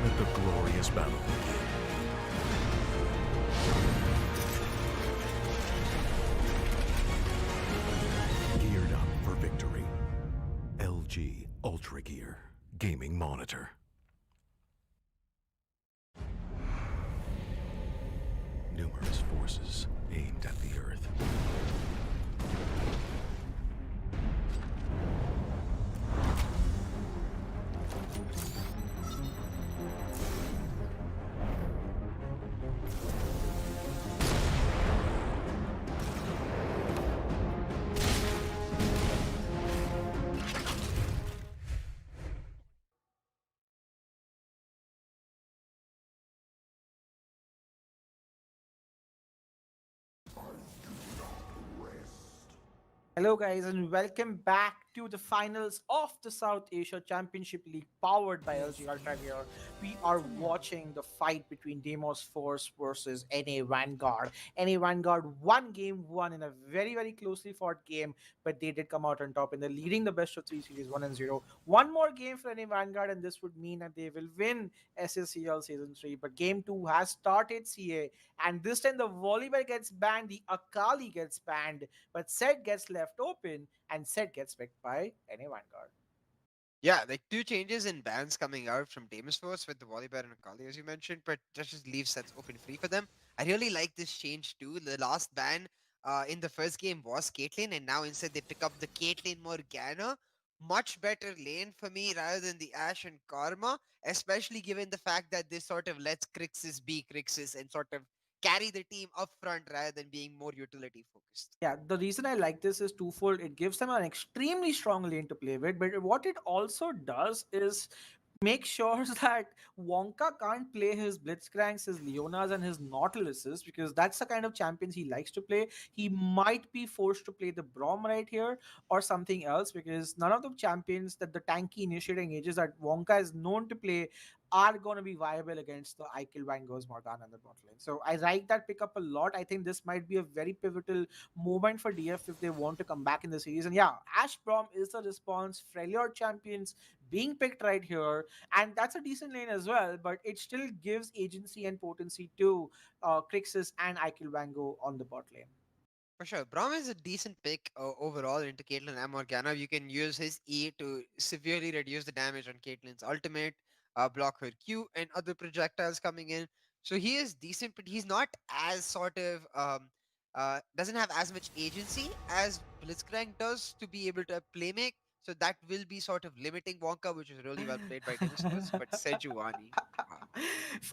Let the glorious battle begin. Geared up for victory. LG UltraGear Gaming Monitor. Numerous forces aimed at the Earth. Hello, guys, and welcome back to the finals of the South Asia Championship League powered by LG UltraGear. We are watching the fight between Deimos Force versus NA Vanguard. NA Vanguard won game one in a very, very closely fought game, but they did come out on top in the leading the best of three series 1-0. One more game for NA Vanguard, and this would mean that they will win SSCL Season 3. But game two has started, CA, and this time the volleyball gets banned, the Akali gets banned, but set gets left open and set gets picked by any Vanguard. Yeah, like two changes in bans coming out from Deimos Force with the Volibear and Akali, as you mentioned, but that just leaves sets open free for them. I really like this change too. The last ban in the first game was Caitlyn, and now instead they pick up the Caitlyn Morgana. Much better lane for me rather than the Ashe and Karma, especially given the fact that this sort of lets Crixus be Crixus and sort of carry the team up front rather than being more utility focused. Yeah, the reason I like this is twofold. It gives them an extremely strong lane to play with, but what it also does is make sure that Wonka can't play his Blitzcranks, his Leonas, and his Nautiluses because that's the kind of champions he likes to play. He might be forced to play the Brom right here or something else because none of the champions that the tanky initiating ages that Wonka is known to play are going to be viable against the I Kill Vanguard's Morgana and the bot lane. So I like that pickup a lot. I think this might be a very pivotal moment for DF if they want to come back in the series. And yeah, Ash Brom is the response. Freljord champions being picked right here, and that's a decent lane as well. But it still gives agency and potency to Crixus and Aikil Vango on the bot lane. For sure. Braum is a decent pick overall into Caitlyn and Morgana. You can use his E to severely reduce the damage on Caitlyn's ultimate, block her Q, and other projectiles coming in. So he is decent, but he's not as sort of doesn't have as much agency as Blitzcrank does to be able to play make. So that will be sort of limiting Wonka, which is really well played by Demisforce. But Sejuani,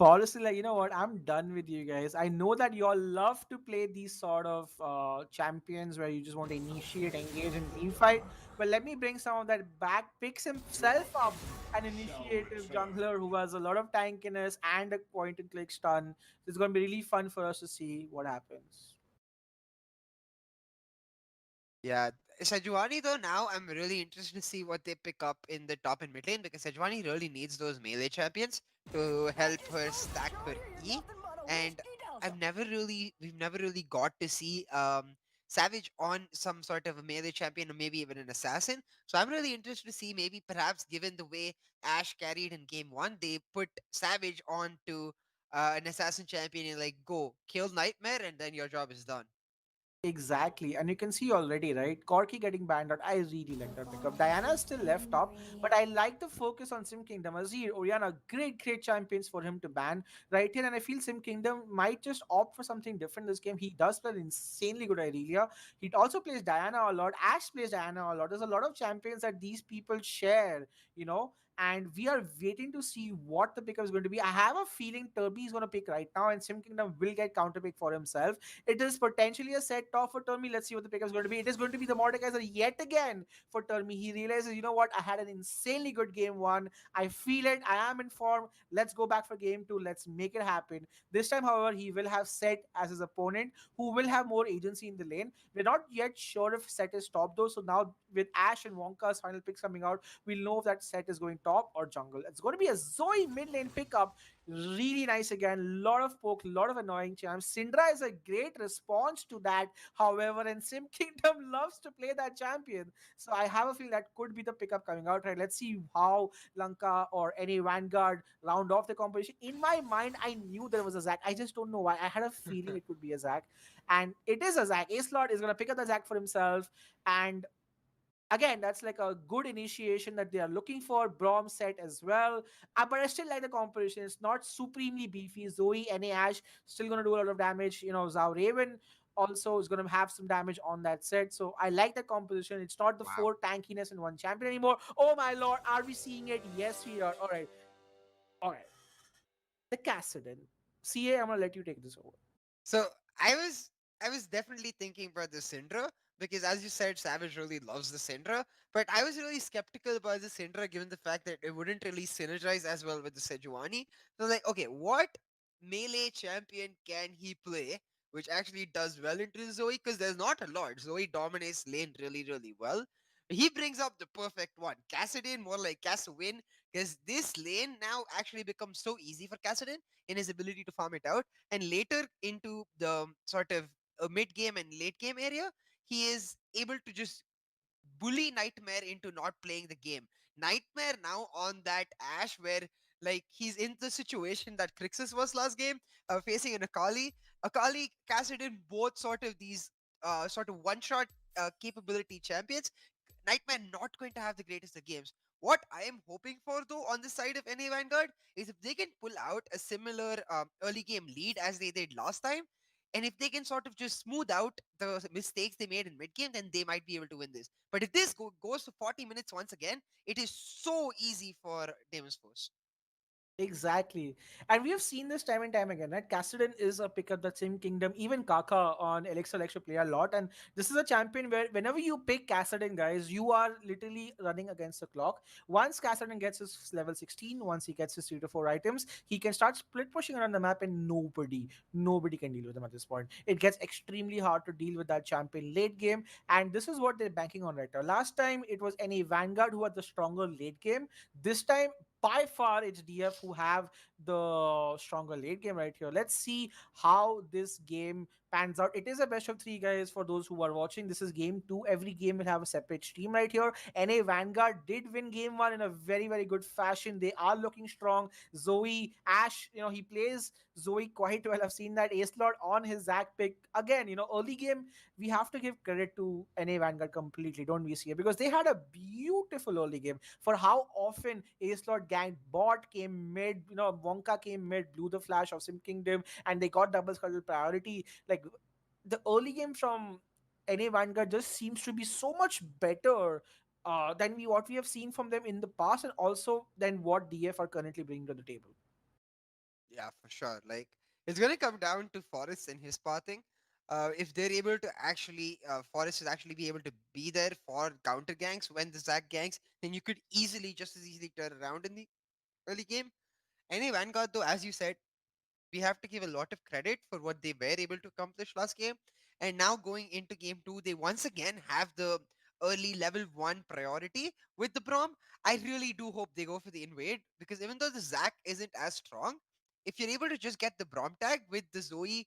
wow. Honestly, like, you know what? I'm done with you guys. I know that you all love to play these sort of champions where you just want to initiate, engage, and team fight. But let me bring some of that back. Picks himself up an initiative jungler who has a lot of tankiness and a point and click stun. It's going to be really fun for us to see what happens. Yeah, Sejuani though now I'm really interested to see what they pick up in the top and mid lane because Sejuani really needs those melee champions to help her stack her E. And we've never really got to see Savage on some sort of a melee champion or maybe even an assassin. So I'm really interested to see maybe perhaps given the way Ash carried in game one, they put Savage on to an assassin champion and like go kill Nightmare and then your job is done. Exactly, and you can see already, right? Corki getting banned out. I really like that pickup. Diana is still left up, but I like the focus on Sim Kingdom. Azir, Oriana, great champions for him to ban right here. And I feel Sim Kingdom might just opt for something different this game. He does play insanely good Irelia. He also plays Diana a lot. Ash plays Diana a lot. There's a lot of champions that these people share, you know. And we are waiting to see what the pickup is going to be. I have a feeling Turby is going to pick right now, and Sim Kingdom will get counter pick for himself. It is potentially a set top for Termi. Let's see what the pickup is going to be. It is going to be the Mordekaiser yet again for Termi. He realizes, you know what, I had an insanely good game one. I feel it. I am in form. Let's go back for game two. Let's make it happen. This time, however, he will have Set as his opponent, who will have more agency in the lane. We're not yet sure if Set is top though. So now with Ash and Wonka's final picks coming out, we'll know if that set is going top or jungle. It's going to be a Zoe mid lane pickup. Really nice again. Lot of poke, lot of annoying champs. Syndra is a great response to that. However, and Sim Kingdom loves to play that champion. So I have a feel that could be the pickup coming out. Right. Let's see how Lanka or any Vanguard round off the competition. In my mind, I knew there was a Zac. I just don't know why. I had a feeling it could be a Zac. And it is a Zac. Ace Lord is going to pick up the Zac for himself. And again, that's like a good initiation that they are looking for. Brom set as well. But I still like the composition. It's not supremely beefy. Zoe, NA Ash still going to do a lot of damage. Zhao Raven also is going to have some damage on that set. So I like the composition. It's not the Wow. four tankiness in one champion anymore. Oh my lord, are we seeing it? Yes, we are. All right. All right. The Cassidon. CA, I'm going to let you take this over. So I was I was definitely thinking about the Syndra because as you said, Savage really loves the Syndra, but I was really skeptical about the Syndra given the fact that it wouldn't really synergize as well with the Sejuani. So like, okay, what melee champion can he play which actually does well into Zoe? Because there's not a lot. Zoe dominates lane really, really well. He brings up the perfect one. Cassadin, more like Cassowin, because this lane now actually becomes so easy for Cassadin in his ability to farm it out. And later into the sort of mid game and late game area, he is able to just bully Nightmare into not playing the game. Nightmare now on that Ash where like he's in the situation that Crixus was last game, facing an Akali. Akali, Kassadin, both sort of these sort of one-shot capability champions. Nightmare not going to have the greatest of games. What I am hoping for though on the side of NA Vanguard is if they can pull out a similar early game lead as they did last time, and if they can sort of just smooth out the mistakes they made in mid game, then they might be able to win this. But if this goes to 40 minutes once again, it is so easy for Deimos Force. Exactly. And we have seen this time and time again, right? Cassidy is a pickup that Sim Kingdom, even Kaka on Elixir Elixir play a lot. And this is a champion where whenever you pick Cassidy, guys, you are literally running against the clock. Once Cassidy gets his level 16, once he gets his 3 to 4 items, he can start split pushing around the map and nobody can deal with him at this point. It gets extremely hard to deal with that champion late game. And this is what they're banking on right now. Last time it was any Vanguard who had the stronger late game. This time by far it's DF who have the stronger late game right here. Let's see how this game pans out. It is a best of three, guys, for those who are watching. This is game two. Every game will have a separate stream right here. NA Vanguard did win game one in a very, very good fashion. They are looking strong. Zoe, Ash, he plays Zoe quite well. I've seen that Ace Lord on his Zac pick. Again, early game, we have to give credit to NA Vanguard completely, don't we see it? Because they had a beautiful early game for how often Ace Lord ganked bot, came mid, Wonka came mid, blew the flash of Sim Kingdom, and they got double scuttle priority. Like the early game from NA Vanguard just seems to be so much better than what we have seen from them in the past, and also than what DF are currently bringing to the table. Yeah, for sure. Like it's gonna come down to Forrest and his pathing. If they're able to actually, Forrest is actually be able to be there for counter ganks when the Zac ganks, then you could easily, just as easily turn around in the early game. Any Vanguard, though, as you said, we have to give a lot of credit for what they were able to accomplish last game. And now going into game two, they once again have the early level one priority with the Brom. I really do hope they go for the invade because even though the Zac isn't as strong, if you're able to just get the Brom tag with the Zoe,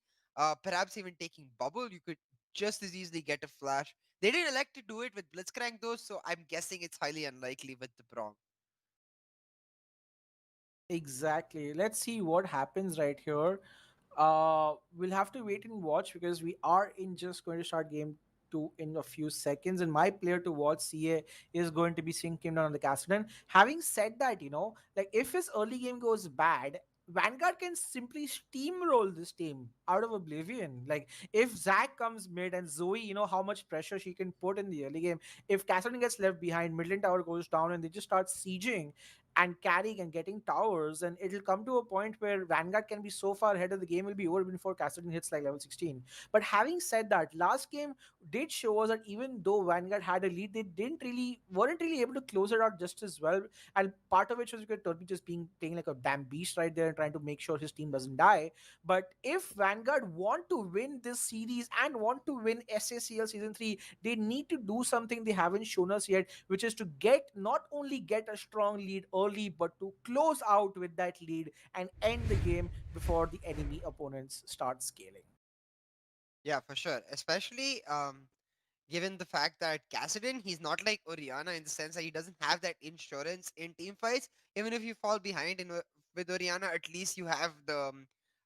perhaps even taking bubble, you could just as easily get a flash. They didn't elect to do it with Blitzcrank though, so I'm guessing it's highly unlikely with the Brom. Exactly. Let's see what happens right here. We'll have to wait and watch because we are in just going to start game two in a few seconds, and my player to watch CA is going to be Sink him down on the Castellan. Having said that, like if his early game goes bad, Vanguard can simply steamroll this team out of oblivion. Like if Zac comes mid and Zoe, how much pressure she can put in the early game. If Castellan gets left behind, Midland Tower goes down and they just start sieging. and carrying and getting towers, and it'll come to a point where Vanguard can be so far ahead of the game will be over before Kassadin hits like level 16. But having said that, last game did show us that even though Vanguard had a lead, they weren't really able to close it out just as well. And part of it was because Turkey just being playing like a damn beast right there and trying to make sure his team doesn't die. But if Vanguard want to win this series and want to win SACL season 3, they need to do something they haven't shown us yet, which is to not only get a strong lead early, but to close out with that lead and end the game before the enemy opponents start scaling. Yeah, for sure. Especially given the fact that Kassadin, he's not like Oriana in the sense that he doesn't have that insurance in team fights. Even if you fall behind with Oriana, at least you have the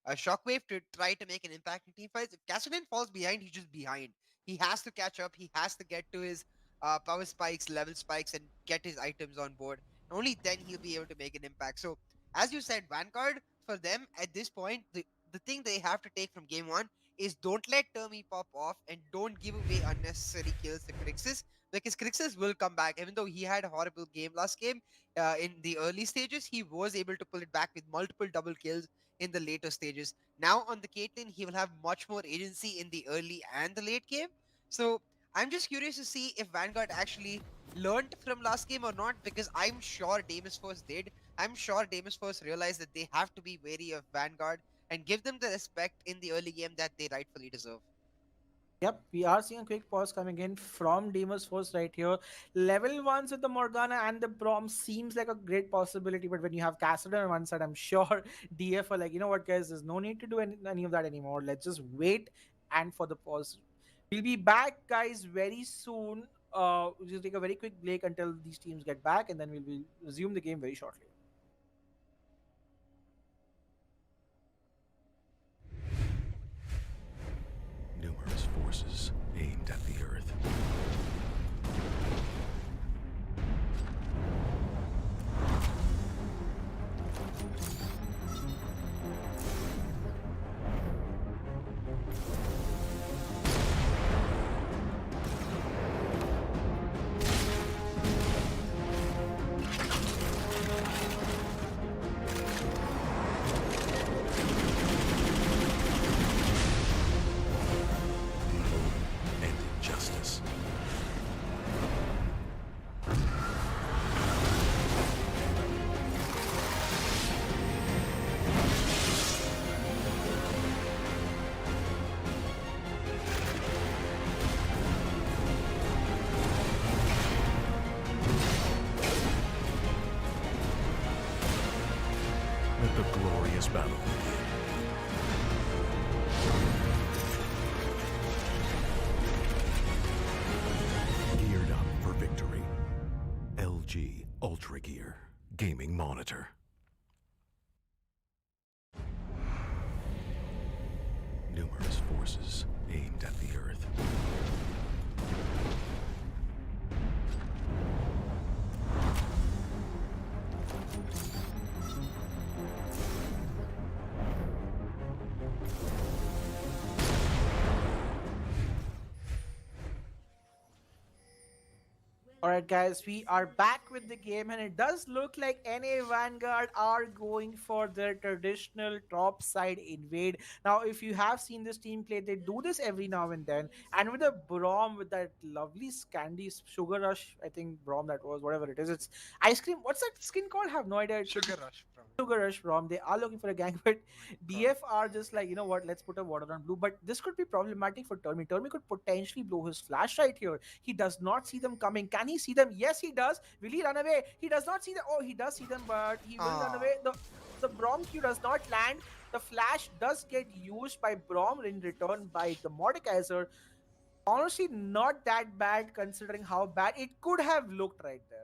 shockwave to try to make an impact in team fights. If Kassadin falls behind, he's just behind. He has to catch up. He has to get to his power spikes, level spikes, and get his items on board. Only then he'll be able to make an impact. So, as you said, Vanguard, for them at this point, the thing they have to take from game one is don't let Termi pop off and don't give away unnecessary kills to Crixus, because Crixus will come back. Even though he had a horrible game last game, in the early stages, he was able to pull it back with multiple double kills in the later stages. Now on the Caitlyn, he will have much more agency in the early and the late game. So I'm just curious to see if Vanguard actually learned from last game or not, because I'm sure Deimos Force did. I'm sure Deimos Force realized that they have to be wary of Vanguard and give them the respect in the early game that they rightfully deserve. Yep, we are seeing a quick pause coming in from Deimos Force right here. Level ones with the Morgana and the Brom seems like a great possibility, but when you have Cassidy on one side, I'm sure DF are like, you know what, guys, there's no need to do any of that anymore. Let's just wait and for the pause. We'll be back, guys, very soon. We'll just take a very quick break until these teams get back, and then we'll resume the game very shortly. Numerous forces aimed at the Earth. And injustice. Let the glorious battle begin. Geared up for victory. LG UltraGear Gaming Monitor. Numerous forces aimed at the Earth. Alright, guys, we are back with the game, and it does look like NA Vanguard are going for their traditional top side invade. Now, if you have seen this team play, they do this every now and then. And with a Brom, with that lovely Scandi Sugar Rush, I think Brom that was, whatever it is, it's ice cream. What's that skin called? I have no idea. Sugar Rush, bro. Sugar Rush Brom. They are looking for a gang, but BF are just like, you know what, let's put a water on blue. But this could be problematic for Termi. Termi could potentially blow his flash right here. He does not see them coming. Can he see them? Yes, he does. Will he run away? He does not see them. Oh, he does see them, but he will run away. The Brom Q does not land. The flash does get used by Brom in return by the Mordekaiser. Honestly, not that bad considering how bad it could have looked right there.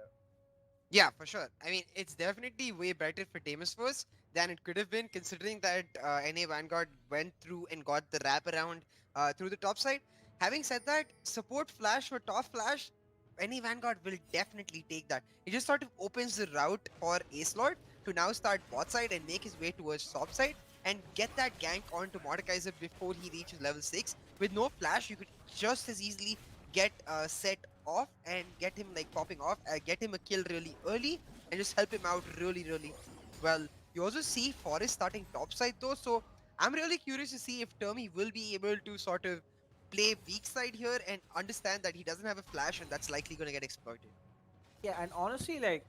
Yeah, for sure. I mean, it's definitely way better for Deimos Force than it could have been, considering that NA Vanguard went through and got the wraparound through the top side. Having said that, support flash for top flash, NA Vanguard will definitely take that. It just sort of opens the route for Ace Lord to now start bot side and make his way towards top side and get that gank onto Mordekaiser before he reaches level 6. With no flash, you could just as easily get a set off and get him like popping off, get him a kill really early, and just help him out really, really well. You also see Forest starting topside though, so I'm really curious to see if Termi will be able to sort of play weak side here and understand that he doesn't have a flash and that's likely going to get exploited. Yeah, and honestly, like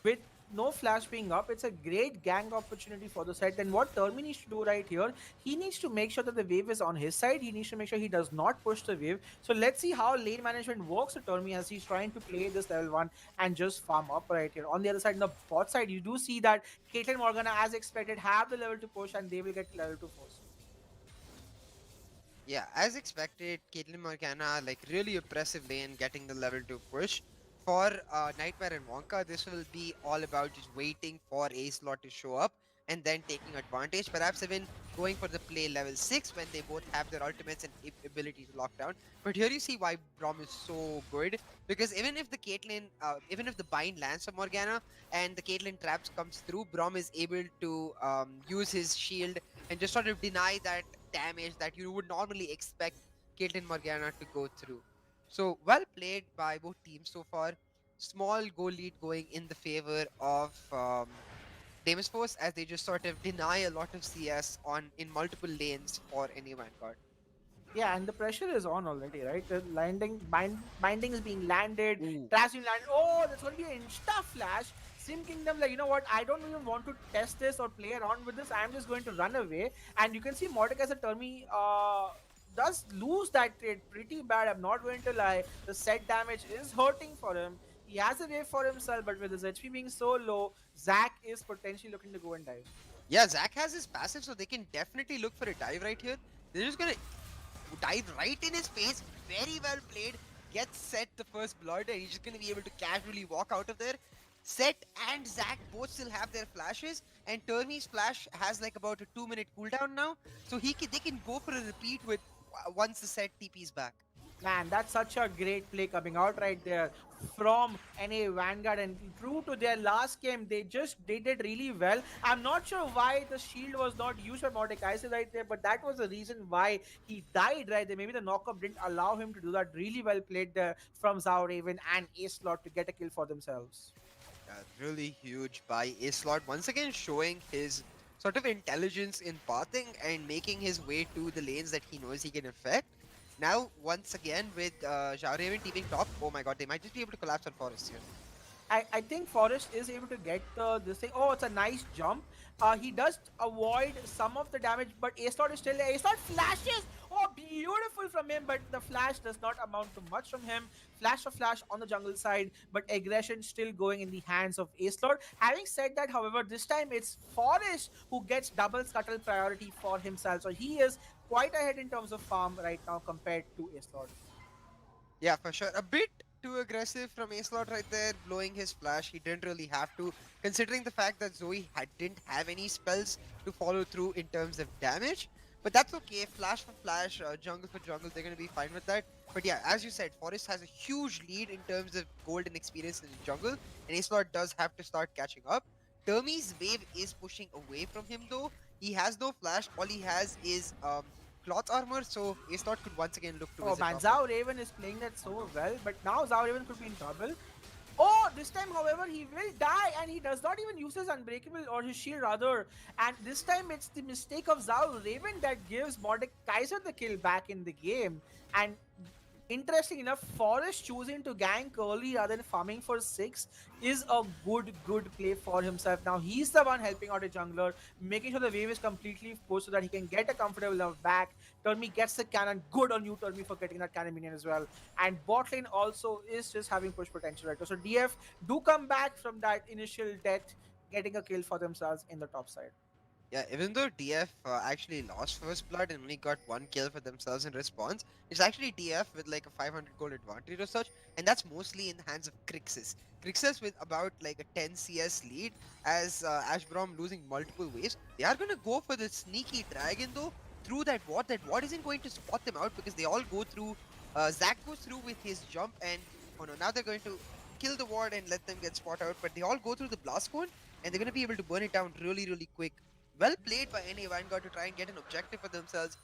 with no flash being up, it's a great gang opportunity for the set. And what Termi needs to do right here, he needs to make sure that the wave is on his side. He needs to make sure he does not push the wave. So let's see how lane management works with Termi as he's trying to play this level 1 and just farm up right here. On the other side, in the bot side, you do see that Caitlyn Morgana, as expected, have the level to push and they will get level to force. Yeah, as expected, Caitlyn Morgana, like really oppressive lane, getting the level 2 push. For Nightmare and Wonka, this will be all about just waiting for a slot to show up and then taking advantage. Perhaps even going for the play level 6 when they both have their ultimates and ability to lock down. But here you see why Brom is so good. Because even if the Caitlyn, even if the bind lands for Morgana and the Caitlyn traps comes through, Brom is able to use his shield and just sort of deny that damage that you would normally expect Caitlyn Morgana to go through. So well played by both teams so far. Small goal lead going in the favor of Deimos Force as they just sort of deny a lot of CS on in multiple lanes for any Vanguard. Yeah, and the pressure is on already, right? The binding is being landed, Ooh. trash being landed. Oh, that's going to be an insta flash. Sim Kingdom, like, you know what? I don't even want to test this or play around with this. I'm just going to run away. And you can see Mordecai Termi does lose that trade pretty bad. I'm not going to lie. The set damage is hurting for him. He has a wave for himself, but with his HP being so low, Zac is potentially looking to go and dive. Yeah, Zac has his passive, so they can definitely look for a dive right here. They're just gonna dive right in his face. Very well played. Gets set the first blood, and he's just gonna be able to casually walk out of there. Set and Zac both still have their flashes, and Termi's flash has like about a 2-minute cooldown now, so they can go for a repeat with once the set TP's back. Man, that's such a great play coming out right there from NA Vanguard, and true to their last game, they did really well. I'm not sure why the shield was not used by Mordecai right there, but that was the reason why he died right there. Maybe the knockup didn't allow him to do that. Really well played there from Zhao Raven and A-Slot to get a kill for themselves. Really huge by A-Slot, once again showing his sort of intelligence in pathing and making his way to the lanes that he knows he can affect. Now, once again, with Zhao Raven teaming top, oh my god, they might just be able to collapse on Forest here. I think Forest is able to get this thing. Oh, it's a nice jump. He does avoid some of the damage, but A-Slot is still there. A-Slot flashes! Oh, beautiful from him, but the flash does not amount to much from him. Flash of flash on the jungle side, but aggression still going in the hands of A-Slot. Having said that, however, this time it's Forest who gets double scuttle priority for himself. So he is quite ahead in terms of farm right now compared to A-Slot. Yeah, for sure. A bit too aggressive from A-Slot right there, blowing his flash. He didn't really have to, considering the fact that Zoe didn't have any spells to follow through in terms of damage. But that's okay. Flash for flash, jungle for jungle, they're going to be fine with that. But yeah, as you said, Forest has a huge lead in terms of gold and experience in the jungle. And A-Slot does have to start catching up. Termi's wave is pushing away from him though. He has no flash. All he has is cloth armor, so A-Slot could once again look to Oh visit man, top Zhao Raven is playing that so well, but now Zhao Raven could be in trouble. Oh, this time, however, he will die, and he does not even use his unbreakable or his shield rather. And this time, it's the mistake of Zhao Raven that gives Mordekaiser the kill back in the game. And interesting enough, Forest choosing to gank early rather than farming for 6 is a good play for himself. Now he's the one helping out a jungler, making sure the wave is completely pushed so that he can get a comfortable level back. Termi gets the cannon, good on you Termi for getting that cannon minion as well. And bot lane also is just having push potential right now. So DF do come back from that initial death, getting a kill for themselves in the top side. Yeah, even though DF actually lost first blood and only got 1 kill for themselves in response, it's actually DF with like a 500 gold advantage or such, and that's mostly in the hands of Crixus. Crixus with about like a 10 CS lead as Ashbrom losing multiple waves. They are gonna go for the sneaky dragon though through that ward. That ward isn't going to spot them out because they all go through. Zac goes through with his jump and oh no, now they're going to kill the ward and let them get spot out, but they all go through the blast cone and they're gonna be able to burn it down really quick. Well played by NA Vanguard to try and get an objective for themselves.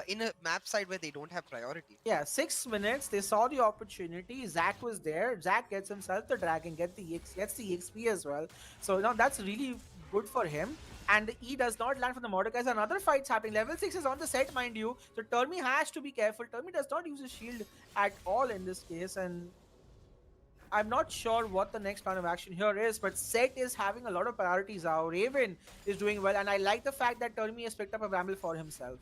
in a map side where they don't have priority. Yeah, 6 minutes. They saw the opportunity. Zach was there. Zach gets himself the dragon, gets the XP as well. So now that's really good for him. And the E does not land from the Mordecai. Another fight's happening. Level 6 is on the set, mind you. So Termi has to be careful. Termi does not use his shield at all in this case. And I'm not sure what the next plan of action here is, but Set is having a lot of priorities now. Raven is doing well, and I like the fact that Termi has picked up a Bramble for himself.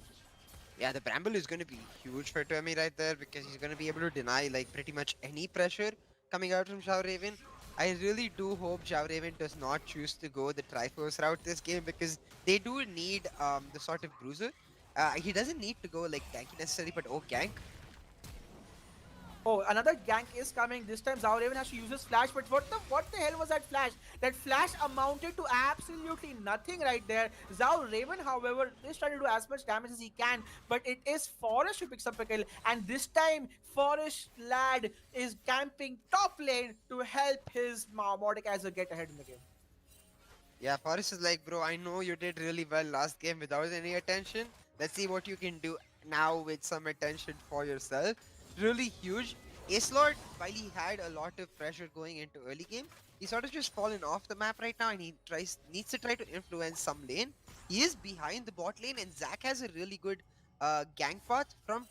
Yeah, the Bramble is going to be huge for Tommy right there because he's going to be able to deny like pretty much any pressure coming out from Zhao Raven. I really do hope Zhao Raven does not choose to go the Triforce route this game because they do need the sort of bruiser. He doesn't need to go like tanky necessarily, but oh gank. Oh, another gank is coming. This time Zhao Raven has to use his flash, but what the hell was that flash? That flash amounted to absolutely nothing right there. Zhao Raven, however, is trying to do as much damage as he can, but it is Forest who picks up a kill, and this time Forest lad is camping top lane to help his Mordekaiser get ahead in the game. Yeah, Forrest is like, bro, I know you did really well last game without any attention. Let's see what you can do now with some attention for yourself. Really huge. Ace Lord, while he had a lot of pressure going into early game, he's sort of just fallen off the map right now and he needs to try to influence some lane. He is behind the bot lane and Zac has a really good gank path from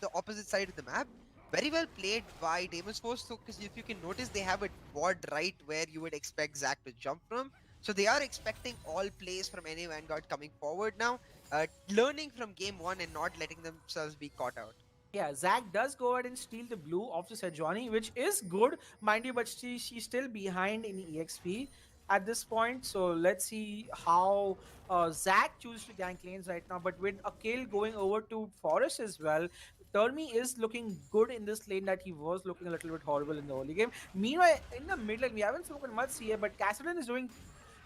the opposite side of the map. Very well played by Deimos Force, so because if you can notice, they have a ward right where you would expect Zac to jump from. So they are expecting all plays from any Vanguard coming forward now, learning from game one and not letting themselves be caught out. Yeah, Zack does go ahead and steal the blue of the Sejuani, which is good, mind you, but she's still behind in EXP at this point. So let's see how Zack chooses to gank lanes right now. But with a kill going over to Forest as well, Termi is looking good in this lane that he was looking a little bit horrible in the early game. Meanwhile, in the mid lane, we haven't spoken much here, but Cassidy is doing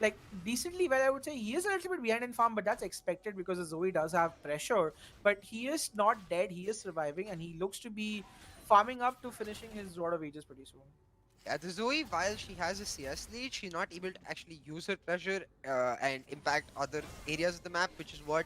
like decently well. I would say he is a little bit behind in farm, but that's expected because the Zoe does have pressure. But he is not dead, he is surviving, and he looks to be farming up to finishing his Rod of Ages pretty soon. Yeah, the Zoe, while she has a CS lead, she's not able to actually use her pressure and impact other areas of the map, which is what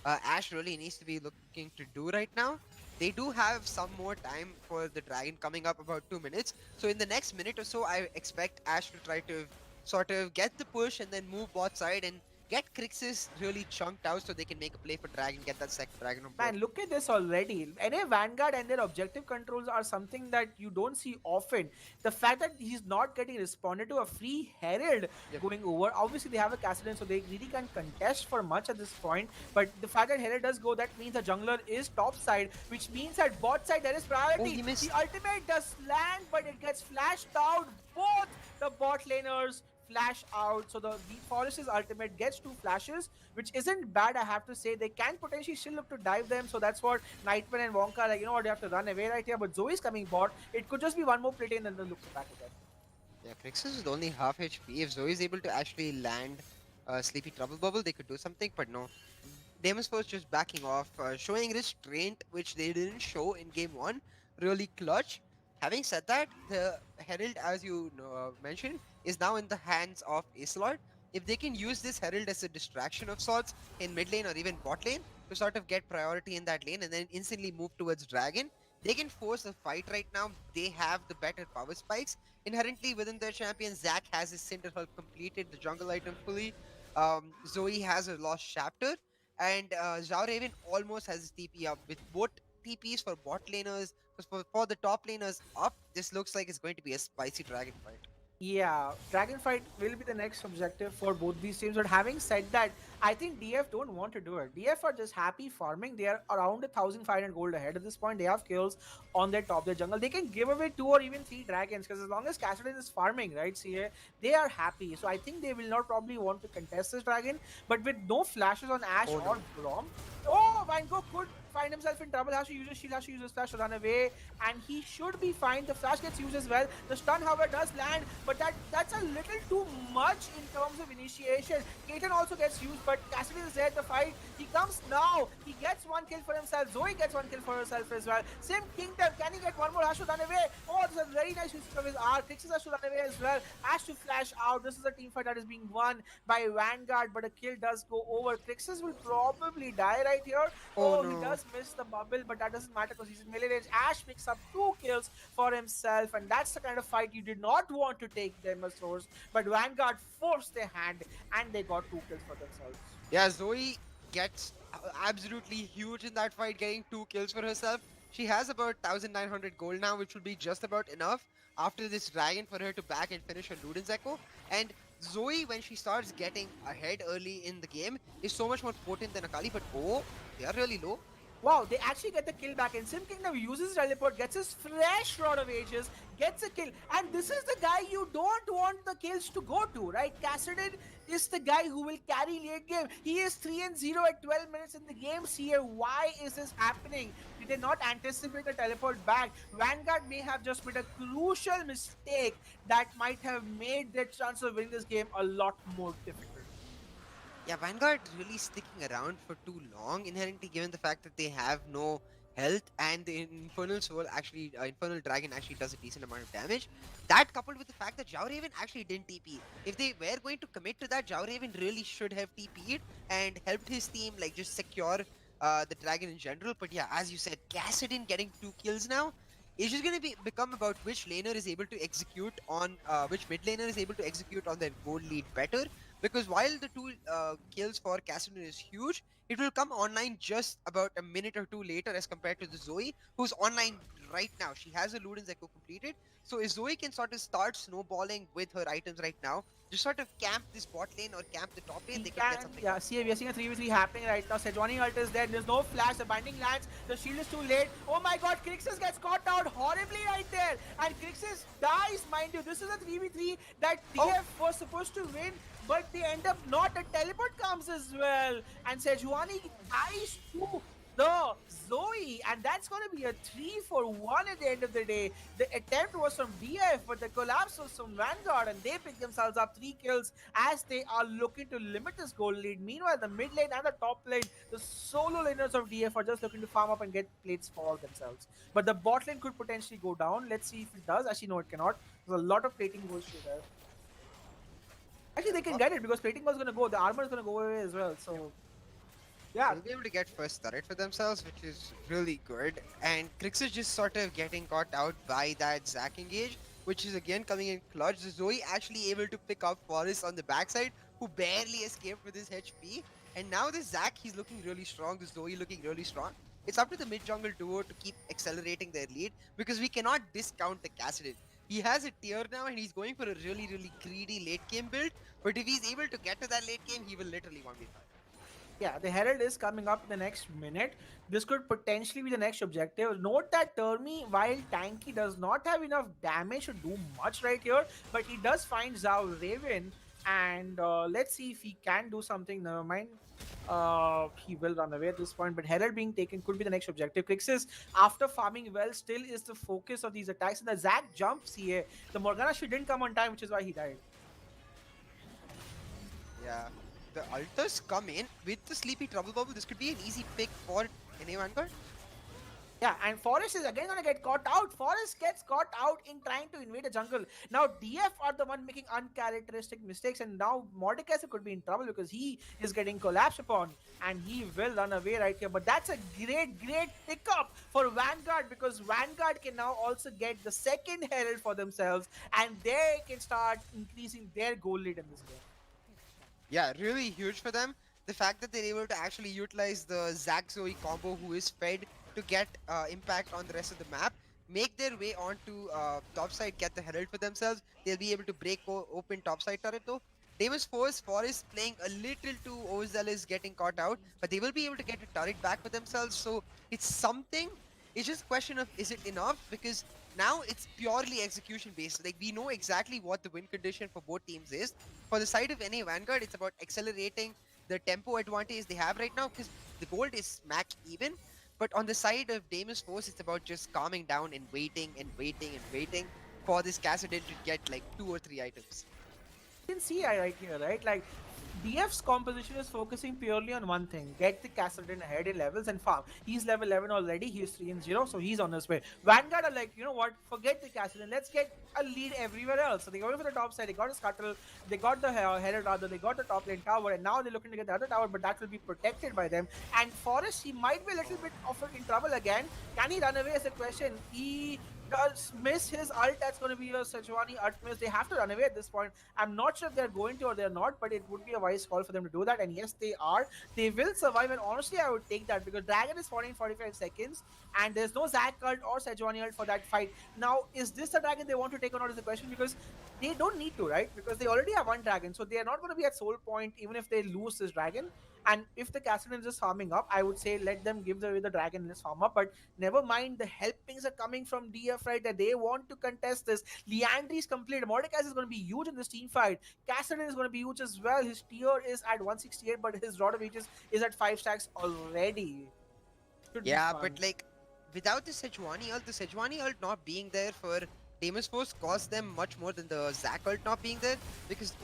Ash really needs to be looking to do right now. They do have some more time for the dragon coming up, about 2 minutes. So in the next minute or so, I expect Ash to try to sort of get the push and then move bot side and get Crixus really chunked out so they can make a play for dragon, get that second dragon on board. Man, look at this already. NA Vanguard and their objective controls are something that you don't see often. The fact that he's not getting responded to a free Herald Yep. going over, obviously they have a Cassidy, so they really can't contest for much at this point. But the fact that Herald does go, that means the jungler is top side, which means at bot side there is priority. Oh, he missed. The ultimate does land, but it gets flashed out. Both the bot laners flash out, so the Forest's ultimate gets 2 flashes, which isn't bad, I have to say. They can potentially still look to dive them, so that's what Nightman and Wonka are like, you know what, they have to run away right here. But Zoe's coming bot, it could just be one more play and then they'll look back again. Yeah, Crixus is only half HP. If Zoe is able to actually land Sleepy Trouble Bubble, they could do something, but no. Deimos Force just backing off, showing restraint, which they didn't show in game 1. Really clutch. Having said that, the Herald, as you mentioned, is now in the hands of Acelord. If they can use this Herald as a distraction of sorts in mid lane or even bot lane to sort of get priority in that lane and then instantly move towards Dragon, they can force a fight right now. They have the better power spikes inherently within their champion. Zac has his Cinder Hulk completed, the jungle item fully. Zoe has a lost chapter, and Zhao Raven almost has his TP up with both TPs for bot laners. For the top laners up, this looks like it's going to be a spicy dragon fight. Yeah, Dragon Fight will be the next objective for both these teams. But having said that, I think DF don't want to do it. DF are just happy farming. They are around 1,500 gold ahead at this point. They have kills on their top, their jungle. They can give away 2 or even 3 dragons because as long as Cassidy is farming, right, CA, they are happy. So I think they will not probably want to contest this dragon. But with no flashes on Ash or Grom, Vango could find himself in trouble, has to use his shield, has to use his flash to run away, and he should be fine. The flash gets used as well. The stun, however, does land, but that's a little too much in terms of initiation. Kaiten also gets used, but Cassidy is there. The fight, he comes now. He gets 1 kill for himself. Zoe gets 1 kill for herself as well. Same Kingdom, can he get 1 more? Has to run away. Oh, this is a very nice use of his R. Crixus has to run away as well. Has to flash out. This is a team fight that is being won by Vanguard, but a kill does go over. Crixus will probably die right here. Oh He no. does miss the bubble, but that doesn't matter because he's in melee range. Ash picks up 2 kills for himself, and that's the kind of fight you did not want to take Deimos Source. But Vanguard forced their hand, and they got 2 kills for themselves. Yeah, Zoe gets absolutely huge in that fight, getting 2 kills for herself. She has about 1900 gold now, which will be just about enough after this dragon for her to back and finish her Luden's Echo. And Zoe, when she starts getting ahead early in the game, is so much more potent than Akali. But oh, they are really low. Wow, they actually get the kill back, and Sim Kingdom uses teleport, gets his fresh Rod of Ages, gets a kill, and this is the guy you don't want the kills to go to, right? Kassadin is the guy who will carry late game. He is 3-0 at 12 minutes in the game. See, why is this happening? Did they not anticipate the teleport back? Vanguard may have just made a crucial mistake that might have made their chance of winning this game a lot more difficult. Yeah, Vanguard really sticking around for too long, inherently given the fact that they have no health and the Infernal Soul actually, Infernal Dragon actually does a decent amount of damage. That coupled with the fact that Zhao Raven actually didn't TP. If they were going to commit to that, Zhao Raven really should have TP'd and helped his team like just secure the dragon in general. But yeah, as you said, Kassadin getting 2 kills now. It's just going to become about which laner is able to execute on, which mid laner is able to execute on their gold lead better. Because while the 2 kills for Cassidy is huge, it will come online just about a minute or two later as compared to the Zoe, who's online right now. She has a Luden's Echo completed. So if Zoe can sort of start snowballing with her items right now, just sort of camp this bot lane or camp the top lane, He they could get can, something yeah, done. see, we are seeing a 3v3 happening right now. Sejuani ult is there. There's no flash. The binding lands. The shield is too late. Oh my god, Crixus gets caught out horribly right there. And Crixus dies, mind you. This is a 3v3 that TF was supposed to win, but they end up not. A teleport comes as well. And Sejuani dies too. The Zoe, and that's going to be a 3-for-1 at the end of the day. The attempt was from DF, but the collapse was from Vanguard, and they pick themselves up 3 kills as they are looking to limit this goal lead. Meanwhile, the mid lane and the top lane, the solo laners of DF are just looking to farm up and get plates for themselves. But the bot lane could potentially go down. Let's see if it does. Actually, no, it cannot. There's a lot of plating goes through there. Actually, they can get it because plating was going to go. The armor is going to go away as well. So, yeah, They'll be able to get first turret for themselves, which is really good. And Krix is just sort of getting caught out by that Zac engage, which is again coming in clutch. Zoe actually able to pick up Forest on the backside, who barely escaped with his HP. And now this Zac, he's looking really strong. This Zoe looking really strong. It's up to the mid-jungle duo to keep accelerating their lead because we cannot discount the Kassadin. He has a tier now and he's going for a really, really greedy late game build. But if he's able to get to that late game, he will literally 1v5. yeah, the Herald is coming up in the next minute. This could potentially be the next objective. Note that Termi, while tanky, does not have enough damage to do much right here, but he does find Zhao Raven, and let's see if he can do something. Never mind. He will run away at this point, but Herald being taken could be the next objective. Crixus, after farming well, still is the focus of these attacks, and the Zac jumps here. The Morgana she didn't come on time, which is why he died. Yeah. The Alters come in with the Sleepy Trouble Bubble. This could be an easy pick for NA Vanguard. Yeah, and Forest is again gonna get caught out. Forest gets caught out in trying to invade a jungle. Now DF are the one making uncharacteristic mistakes, and now Mordekaiser could be in trouble because he is getting collapsed upon, and he will run away right here. But that's a great pickup for Vanguard because Vanguard can now also get the second Herald for themselves, and they can start increasing their goal lead in this game. Yeah, really huge for them. The fact that they're able to actually utilize the Zac Zoe combo, who is fed to get impact on the rest of the map, make their way onto topside, get the Herald for themselves. They'll be able to break open topside turret though. Deimos Forest playing a little too overzealous, getting caught out, but they will be able to get a turret back for themselves. So it's something. It's just a question of is it enough? Because now it's purely execution based. Like we know exactly what the win condition for both teams is. For the side of NA Vanguard, it's about accelerating the tempo advantage they have right now because the gold is smack even. But on the side of Deimos Force, it's about just calming down and waiting for this Kassadin to get like 2 or 3 items. You can see right here, right? Like DF's composition is focusing purely on one thing: get the Kassadin ahead in levels and farm. He's level 11 already. He's 3-0, so he's on his way. Vanguard are like, you know what? Forget the Kassadin. Let's get a lead everywhere else. So they go for the top side. They got a scuttle. They got the header rather. They got the top lane tower, and now they're looking to get the other tower, but that will be protected by them. And Forest, he might be a little bit in trouble again. Can he run away? Is the question. He does miss his ult. That's going to be a Sejuani ult miss. They have to run away at this point. I'm not sure if they're going to or they're not, but it would be a wise call for them to do that. And yes, they are. They will survive, and honestly, I would take that because Dragon is 40 in 45 seconds, and there's no Zac ult or Sejuani ult for that fight. Now, is this the Dragon they want to take or not is the question, because they don't need to, right? Because they already have one Dragon, so they are not going to be at soul point even if they lose this Dragon. And if the Kassadin is just farming up, I would say let them give the Dragon and just farm up. But never mind, the helpings are coming from DF, right? That they want to contest this. Leandri is complete. Mordekaiser is going to be huge in this team fight. Kassadin is going to be huge as well. His tier is at 168, but his Rod of Ages is at 5 stacks already. Should Yeah, but like, without the Sejuani ult not being there for Deimos Force cost them much more than the Zac ult not being there, because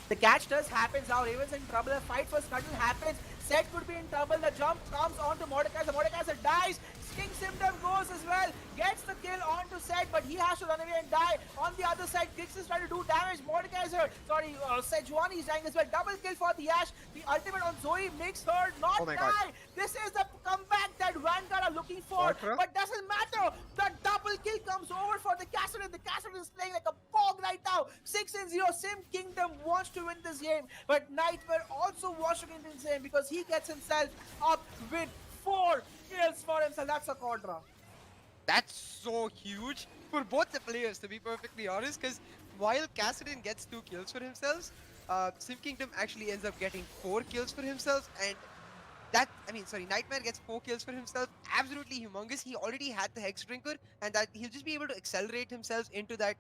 the catch does happens now. Raven's in trouble. The fight for Scuttle happens. Set could be in trouble. The jump comes onto Mordekaiser. Mordekaiser dies. King Symptom goes as well. Gets the kill onto Set, but he has to run away and die. On the other side, Grix is trying to do damage. Sejuani is dying as well. Double kill for the Ashe. The ultimate on Zoe makes her not die. God. This is the comeback that Vanguard are looking for. But doesn't matter. The double kill comes over for the Kassadin. The Kassadin is playing like a bog right now. 6-0. Sim Kingdom wants to win this game, but Nightmare also wants to win this game because he gets himself up with 4 kills for himself. That's a quadra. that's so huge for both the players, to be perfectly honest, because while Kassadin gets 2 kills for himself, Sim Kingdom actually ends up getting 4 kills for himself, and Nightmare gets 4 kills for himself. Absolutely humongous. He already had the Hex Drinker, and that he'll just be able to accelerate himself into that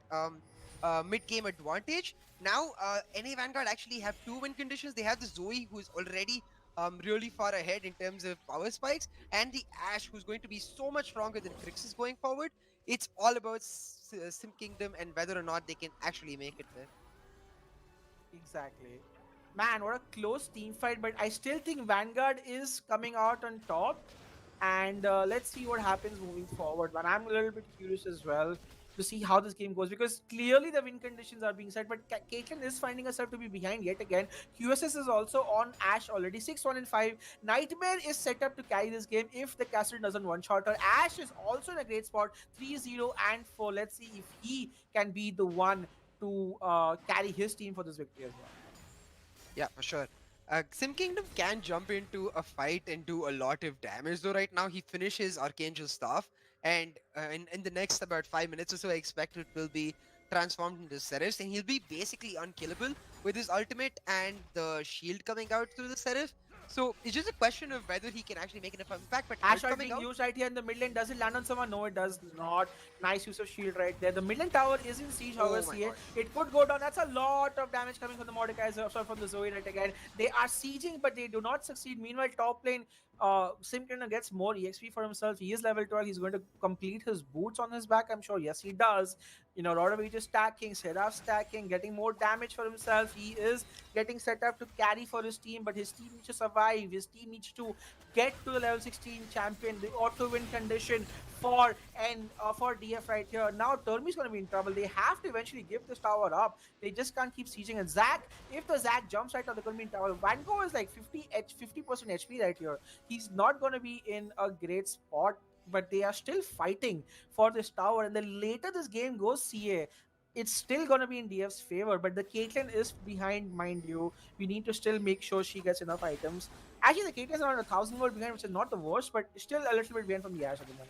mid-game advantage. Now, NA Vanguard actually have 2 win conditions. They have the Zoe, who's already really far ahead in terms of power spikes, and the Ashe, who's going to be so much stronger than Grixis going forward. It's all about Sim Kingdom and whether or not they can actually make it there. Exactly. Man, what a close team fight, but I still think Vanguard is coming out on top. And let's see what happens moving forward. But I'm a little bit curious as well to see how this game goes, because clearly the win conditions are being set, but Caitlyn is finding herself to be behind yet again. QSS is also on Ashe already, 6-1-5. Nightmare is set up to carry this game if the Kassadin doesn't one-shot her. Ashe is also in a great spot, 3-0-4. Let's see if he can be the one to carry his team for this victory as well. Yeah, for sure. Sim Kingdom can jump into a fight and do a lot of damage, though right now he finishes Archangel Staff, and in the next about 5 minutes or so, I expect it will be transformed into Seraph, and he'll be basically unkillable with his ultimate and the shield coming out through the Seraph. So it's just a question of whether he can actually make enough impact. But Ashe are coming being out, used right here in the mid lane. Does it land on someone? No, it does not. Nice use of shield right there. The mid lane tower is in siege, however, Oh my CA. God. It could go down. That's a lot of damage coming from the Mordekaiser, sorry, from the Zoe right again. They are sieging, but they do not succeed. Meanwhile, top lane, Sim Kingdom gets more EXP for himself. He is level 12. He's going to complete his boots on his back, I'm sure. Yes, he does. You know, Rod of Ages stacking, Seraph stacking, getting more damage for himself. He is getting set up to carry for his team, but his team needs to survive. His team needs to get to the level 16 champion, the auto win condition for DF right here. Now Termi's going to be in trouble. They have to eventually give this tower up. They just can't keep sieging. And Zac, if the Zac jumps right now, they're going to be in trouble. Vanguard is like 50% HP right here. He's not going to be in a great spot, but they are still fighting for this tower. And the later this game goes, CA, it's still going to be in DF's favor, but the Caitlyn is behind, mind you. We need to still make sure she gets enough items. Actually, the Caitlyn is around 1,000 gold behind, which is not the worst, but still a little bit behind from the Ashe at the moment.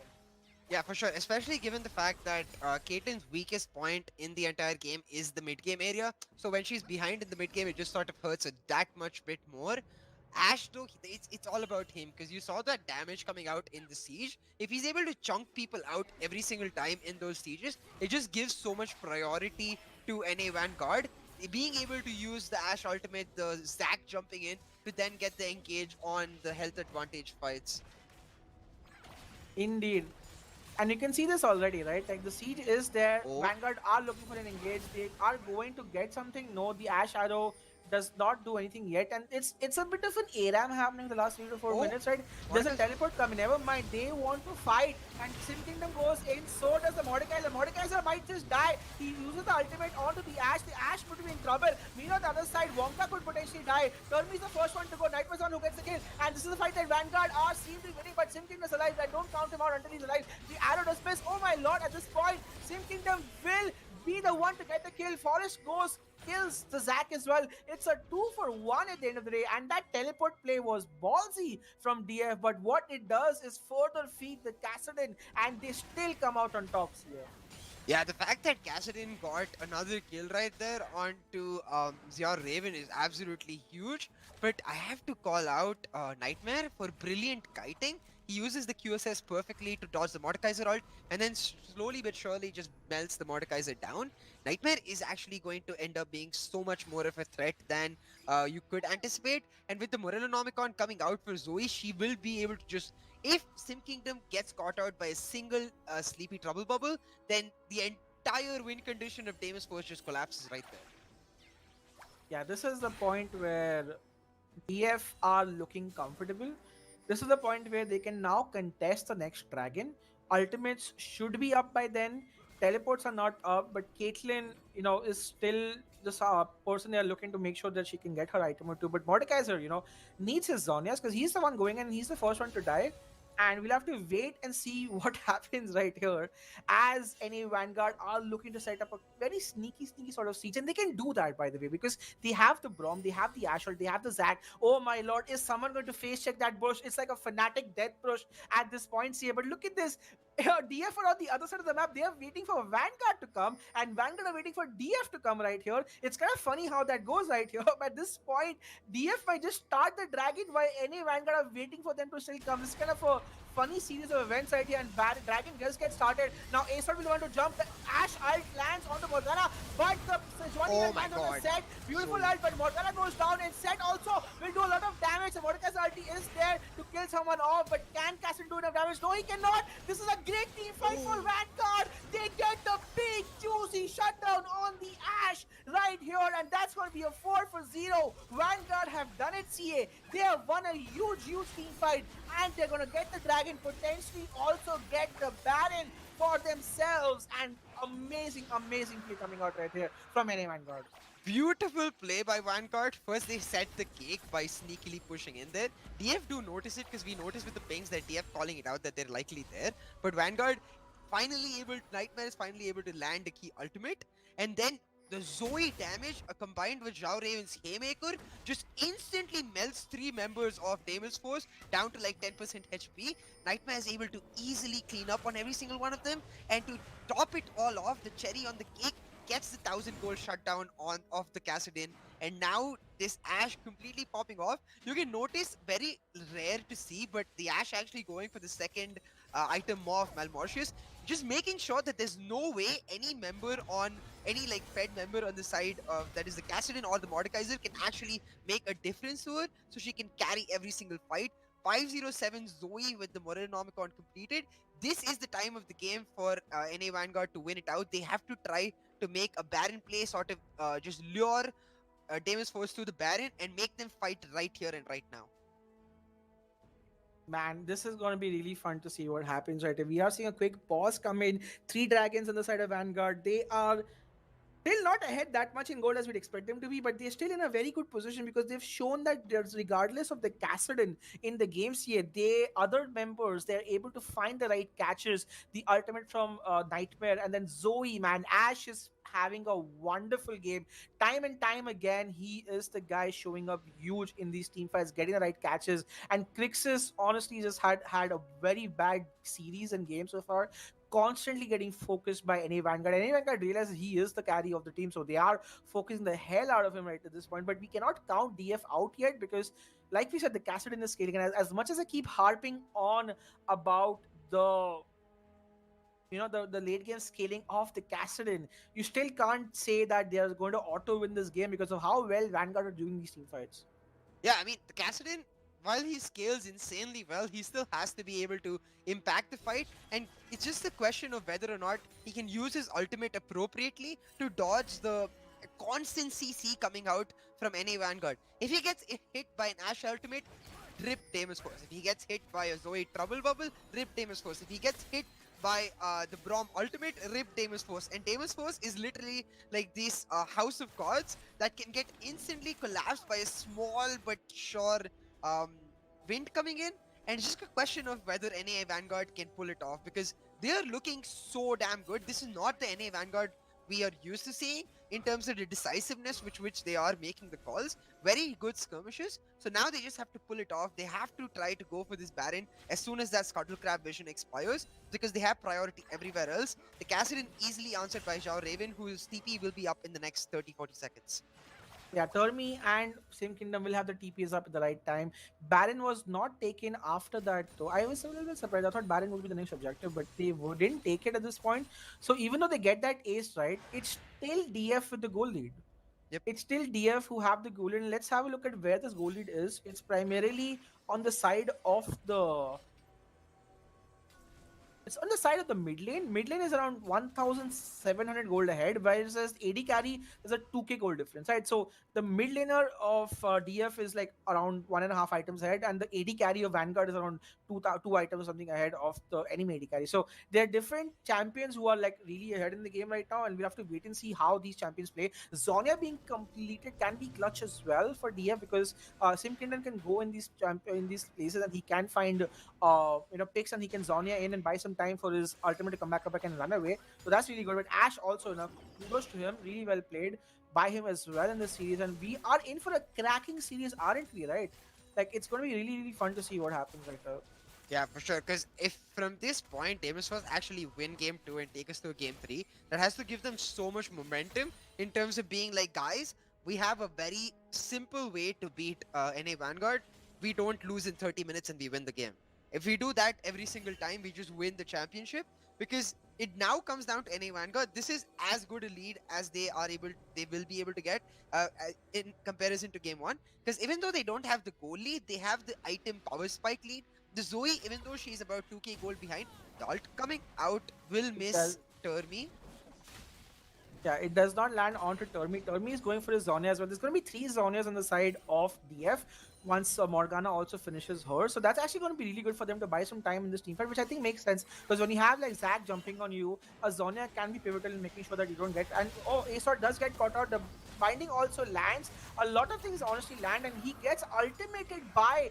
yeah, for sure. Especially given the fact that Caitlyn's weakest point in the entire game is the mid-game area. So when she's behind in the mid-game, it just sort of hurts her that much bit more. Ashe, though, it's all about him, because you saw that damage coming out in the siege. If he's able to chunk people out every single time in those sieges, it just gives so much priority to NA Vanguard. Being able to use the Ashe ultimate, the Zac jumping in, to then get the engage on the health advantage fights. Indeed. And you can see this already, right? Like the siege is there. Oh. Vanguard are looking for an engage. They are going to get something. No, the Ashe arrow does not do anything yet, and it's a bit of an ARAM happening the last 3 to 4 Oh, minutes, right? There's a Mordekaiser. teleport coming. Never mind, they want to fight, and Sim Kingdom goes in. So does the Mordekaiser. Mordekaiser might just die. He uses the ultimate onto the Ashe. The Ashe would be in trouble. Meanwhile, the other side, Wonka could potentially die. Termi is the first one to go. Nightmare's one who gets the kill, and this is a fight that Vanguard are seem to be winning, but Sim Kingdom is alive. I don't count him out until he's alive. The arrow does miss. Oh my lord! At this point, Sim Kingdom will be the one to get the kill. Forest goes, kills the Zac as well. It's a 2-for-1 at the end of the day, and that teleport play was ballsy from DF. But what it does is further feed the Kassadin, and they still come out on top here. Yeah, the fact that Kassadin got another kill right there onto Ziar Raven is absolutely huge. But I have to call out Nightmare for brilliant kiting. He uses the QSS perfectly to dodge the Mordekaiser ult, and then slowly but surely just melts the Mordekaiser down. Nightmare is actually going to end up being so much more of a threat than you could anticipate. And with the Morellonomicon coming out for Zoe, she will be able to just... If Sim Kingdom gets caught out by a single Sleepy Trouble Bubble, then the entire win condition of Deimos Force just collapses right there. Yeah, this is the point where DF are looking comfortable. This is the point where they can now contest the next dragon. Ultimates should be up by then. Teleports are not up, but Caitlyn, is still the person they are looking to make sure that she can get her item or two. But Mordekaiser, needs his Zonias because he's the one going and he's the first one to die. And we'll have to wait and see what happens right here as any Vanguard are looking to set up a very sneaky sort of siege. And they can do that, by the way, because they have the Brom, they have the Asher, they have the Zac. Oh my lord, is someone going to face check that bush? It's like a fanatic death push at this point here. But look at this. DF are on the other side of the map. They are waiting for Vanguard to come, and Vanguard are waiting for DF to come right here. It's kind of funny how that goes right here. But at this point, DF might just start the dragon while any Vanguard are waiting for them to still come. It's kind of a funny series of events right here, and Dragon just gets started. Now Aesop will want to jump. The Ashe ult lands on the Morgana, but the Sejuani Oh ult my lands on the god. Set. Beautiful ult, but Morgana goes down, and Set also will do a lot of damage. The Mordekaiser ulti is there to kill someone off, but can Castle do enough damage? No, he cannot. This is a great team fight for Vanguard. They get the big juicy shutdown on the Ashe right here, and that's going to be a 4-for-0. Vanguard have done it, CA. They have won a huge team fight, and they're going to get the dragon, potentially also get the Baron for themselves. And amazing play coming out right here from NA Vanguard. Beautiful play by Vanguard. First, they set the cake by sneakily pushing in there. DF do notice it because we noticed with the pings that DF calling it out that they're likely there. But Vanguard Nightmare is finally able to land a key ultimate. And then the Zoe damage combined with Zhao Raven's Haymaker just instantly melts 3 members of Deimos Force down to like 10% HP. Nightmare is able to easily clean up on every single one of them. And to top it all off, the cherry on the cake gets the 1000 gold shutdown of the Kassadin, and now this Ashe completely popping off. You can notice, very rare to see, but the Ashe actually going for the second item of Malmortius, just making sure that there's no way any member on any like fed member on the side of that is the Kassadin or the Mordekaiser can actually make a difference to her, so she can carry every single fight. 507 Zoe with the Morellonomicon completed. This is the time of the game for NA Vanguard to win it out. They have to try to make a Baron play, sort of just lure Deimos Force to the Baron and make them fight right here and right now. Man, this is going to be really fun to see what happens right here. We are seeing a quick pause come in. 3 dragons on the side of Vanguard. They are still not ahead that much in gold as we'd expect them to be, but they're still in a very good position because they've shown that there's, regardless of the Kassadin in the games here, other members, they're able to find the right catches. The ultimate from Nightmare, and then Zoe, man, Ashe is having a wonderful game. Time and time again, he is the guy showing up huge in these team fights, getting the right catches. And Crixus honestly just had a very bad series and game so far, constantly getting focused by NA Vanguard. NA Vanguard realizes he is the carry of the team, so they are focusing the hell out of him right at this point. But we cannot count DF out yet because, like we said, the Kassadin is scaling. And as much as I keep harping on about the late game scaling of the Kassadin, you still can't say that they are going to auto win this game because of how well Vanguard are doing these team fights. Yeah, I mean, the Kassadin, while he scales insanely well, he still has to be able to impact the fight, and it's just a question of whether or not he can use his ultimate appropriately to dodge the a constant CC coming out from NA Vanguard. If he gets hit by an Ashe ultimate, rip Deimos Force. If he gets hit by a Zoe Trouble Bubble, rip Deimos Force. If he gets hit by the Braum ultimate, rip Deimos Force. And Deimos Force is literally like this house of cards that can get instantly collapsed by a small but sure um, wind coming in. And it's just a question of whether NA Vanguard can pull it off, because they are looking so damn good. This is not the NA Vanguard we are used to seeing in terms of the decisiveness with which they are making the calls. Very good skirmishes. So now they just have to pull it off. They have to try to go for this Baron as soon as that Scuttlecrab vision expires, because they have priority everywhere else. The Kassadin easily answered by Zhao Raven, whose TP will be up in the next 30-40 seconds. Yeah, Termi and Same Kingdom will have the TPs up at the right time. Baron was not taken after that though. I was a little bit surprised. I thought Baron would be the next objective, but they didn't take it at this point. So even though they get that ace right, it's still DF with the goal lead. Yep. It's still DF who have the goal lead. And let's have a look at where this goal lead is. It's primarily on the side of the it's on the side of the mid lane. Mid lane is around 1,700 gold ahead, whereas AD carry is a 2k gold difference, right? So the mid laner of DF is like around 1.5 items ahead, and the AD carry of Vanguard is around two items or something ahead of the enemy AD carry. So there are different champions who are like really ahead in the game right now, and we have to wait and see how these champions play. Zonia being completed can be clutch as well for DF, because Sim Kingdom can go in these places and he can find picks, and he can Zonia in and buy some time for his ultimate to come back up and run away. So that's really good. But Ashe also enough. Kudos to him. Really well played by him as well in this series. And we are in for a cracking series, aren't we? Right? Like it's going to be really, really fun to see what happens right now. Yeah, for sure. Because if from this point Deimos Force actually win game 2 and take us to game 3, that has to give them so much momentum in terms of being like, guys, we have a very simple way to beat NA Vanguard. We don't lose in 30 minutes and we win the game. If we do that every single time, we just win the championship, because it now comes down to NA Vanguard. This is as good a lead as they will be able to get in comparison to game 1. Because even though they don't have the goal lead, they have the item power spike lead. The Zoe, even though she's about 2k gold behind, the ult coming out will miss Termi. Yeah, it does not land onto Termi. Termi is going for his Zonia as well. There's going to be 3 Zonias on the side of DF once Morgana also finishes her. So that's actually going to be really good for them to buy some time in this team fight, which I think makes sense. Because when you have like Zac jumping on you, a Zonia can be pivotal in making sure that you don't get... And Asort does get caught out. The binding also lands. A lot of things honestly land, and he gets ultimated by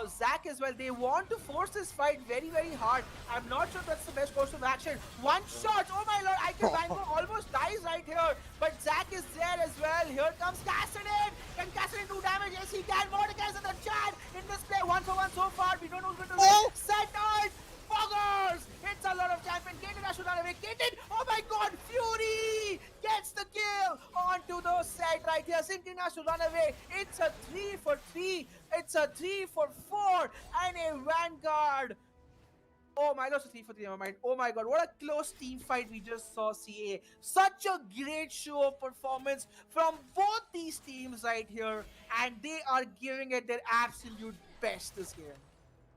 Zac as well. They want to force this fight very, very hard. I'm not sure that's the best course of action. One shot! Oh my lord! Vanguard almost dies right here. But Zac is there as well. Here comes Kassadin. Can Kassadin do damage? Yes, he can. Mordecai's in the chat. In this play, 1-for-1 so far. We don't know who's going to win. Set ult! Foggers! It's a lot of champion. Kaden should run away. Kaden! Oh my god! Fury! Gets the kill onto the set right here. Simply has to run away. It's a 3 for 3. It's a 3 for 4. And a Vanguard. Oh my god, it's a 3 for 3 in my mind. Oh my god, what a close team fight we just saw, CA. Such a great show of performance from both these teams right here. And they are giving it their absolute best this game.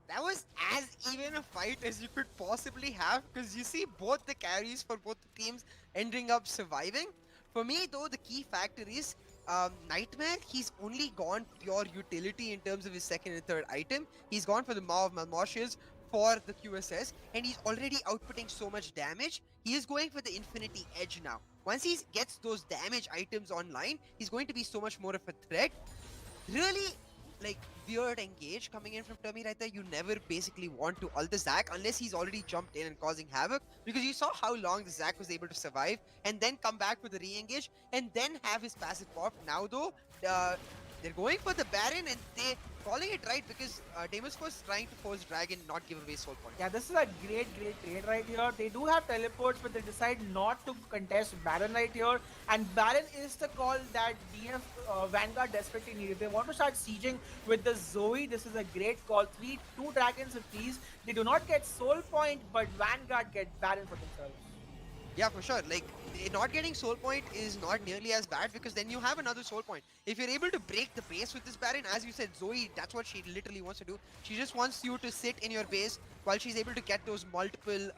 That was as even a fight as you could possibly have, because you see both the carries for both the teams ending up surviving. For me though, the key factor is Nightmare. He's only gone pure utility in terms of his second and third item. He's gone for the Maw of Malmoshes for the QSS, and he's already outputting so much damage. He is going for the Infinity Edge now. Once he gets those damage items online, he's going to be so much more of a threat. Really like weird engage coming in from Termi right there. You never basically want to ult the Zac unless he's already jumped in and causing havoc, because you saw how long the Zac was able to survive and then come back with the re-engage and then have his passive pop. Now though, they're going for the Baron, and they calling it right because Deimos was trying to force Dragon, not give away soul point. Yeah, this is a great trade right here. They do have teleports, but they decide not to contest Baron right here. And Baron is the call that DF Vanguard desperately needed. They want to start sieging with the Zoe. This is a great call. 2 dragons apiece. They do not get soul point, but Vanguard get Baron for themselves. Yeah, for sure. Like, not getting soul point is not nearly as bad, because then you have another soul point. If you're able to break the base with this Baron, as you said, Zoe, that's what she literally wants to do. She just wants you to sit in your base while she's able to get those multiple